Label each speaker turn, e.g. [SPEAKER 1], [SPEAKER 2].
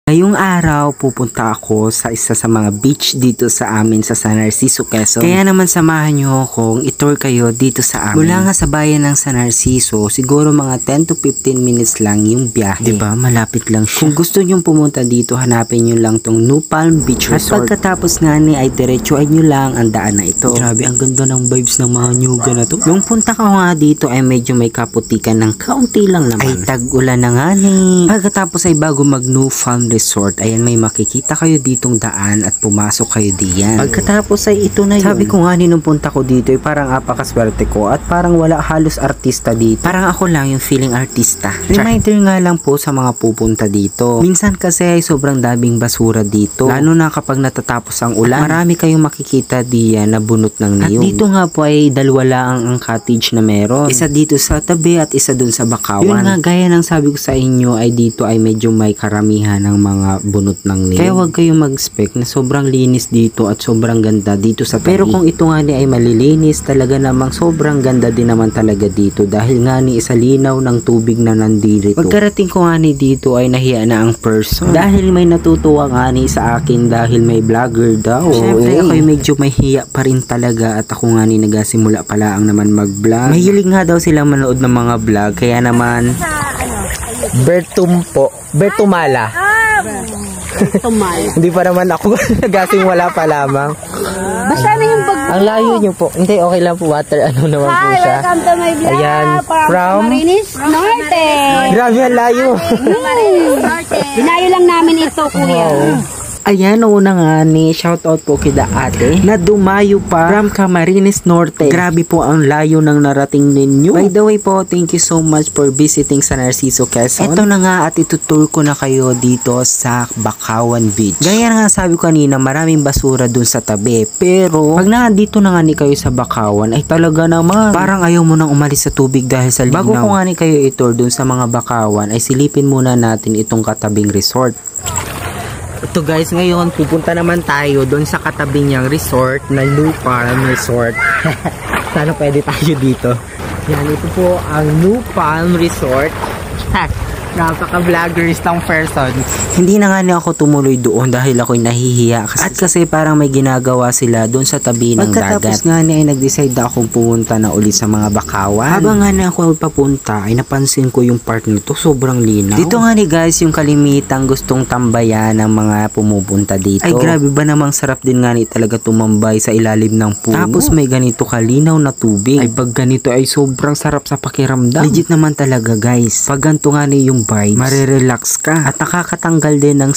[SPEAKER 1] Ngayong araw, pupunta ako sa isa sa mga beach dito sa amin sa San Narciso, Quezon. Kaya naman samahan nyo akong i-tour kayo dito sa amin. Mula nga sa bayan ng San Narciso, siguro mga 10 to 15 minutes lang yung biyahe. Diba? Malapit lang siya. Kung gusto nyo pumunta dito, hanapin nyo lang tong New Palm Beach Resort. At pagkatapos nga ni ay diretsuan nyo lang ang daan na ito. Grabe, ang ganda ng vibes ng mga nyuga na to. Nung punta ko nga dito ay medyo may kaputikan ng kaunti lang naman. Ay tag-ulan na nga ni. Pagkatapos ay bago mag New Palm Resort, ayan may makikita kayo ditong daan at pumasok kayo diyan. Pagkatapos ay ito na yun. Sabi ko nga nung punta ko dito ay parang apakaswerte ko at parang wala halos artista dito. Parang ako lang yung feeling artista. Reminder nga lang po sa mga pupunta dito. Minsan kasi ay sobrang daming basura dito. Lalo na kapag natatapos ang ulan. At marami kayong makikita diyan na bunot ng niyog. At dito nga po ay dalawa lang ang cottage na meron. Isa dito sa tabi at isa dun sa Bakawan. Yun nga gaya ng sabi ko sa inyo ay dito ay medyo may karamihan ng mga bunot ng niyog. Kaya wag kayong mag-expect na sobrang linis dito at sobrang ganda dito sa tabi. Pero kung ito nga ni ay malilinis, talaga namang sobrang ganda din naman talaga dito dahil nga ni isa linaw ng tubig na nandito. Pagkarating ko nga ni dito ay nahiya na ang person dahil may natutuwa nga ni sa akin dahil may vlogger daw. Siyempre ako ay medyo may hiya pa rin talaga at ako nga ni nagasimula pala ang naman mag-vlog. Mahilig nga daw silang manood ng mga vlog kaya naman Bertumpo, Bertumala. Hindi pa naman ako nagasimula pa lamang.
[SPEAKER 2] Basta na yung pag...
[SPEAKER 1] Ang layo nyo po. Hindi, okay lang po. Water, ano naman po siya.
[SPEAKER 2] Welcome to my vlog.
[SPEAKER 1] Ayan, from
[SPEAKER 2] Marinis Norte.
[SPEAKER 1] Grabe ang layo.
[SPEAKER 2] Dinayo lang namin ito, kuya.
[SPEAKER 1] Wow. Ayan, una nga ni shoutout po kida ate na dumayo pa from Camarines Norte. Grabe po ang layo ng narating ninyo. By the way po, thank you so much for visiting San Narciso, Quezon. Ito na nga at itutour ko na kayo dito sa Bakawan Beach. Gaya nga sabi ko kanina, maraming basura dun sa tabi. Pero pag nandito na nga ni kayo sa Bakawan ay talaga naman parang ayaw mo nang umalis sa tubig dahil sa linaw. Bago ko nga ni kayo itour dun sa mga Bakawan ay silipin muna natin itong katabing resort. Ito guys, ngayon pupunta naman tayo doon sa katabi niyang resort na New Palm Resort. Sana pwede tayo dito. Yan, ito po ang New Palm Resort. Napaka-vloggers ng person. Hindi na nga niya ako tumuloy doon dahil ako'y nahihiya. At kasi parang may ginagawa sila doon sa tabi ng dagat. Pagkatapos nga niya ay nag-decide na akong pumunta na ulit sa mga Bakawan. Habang nga niya ako papunta ay napansin ko yung part nito sobrang linaw. Dito nga ni guys yung kalimitang gustong tambayan ng mga pumupunta dito. Ay grabe ba namang sarap din nga ni talaga tumambay sa ilalim ng puno. Tapos may ganito kalinaw na tubig. Ay pag ganito ay sobrang sarap sa pakiramdam. Legit naman talaga guys. Pag ganito nga ni yung vibes, marirelax ka at nakakatanggal din ng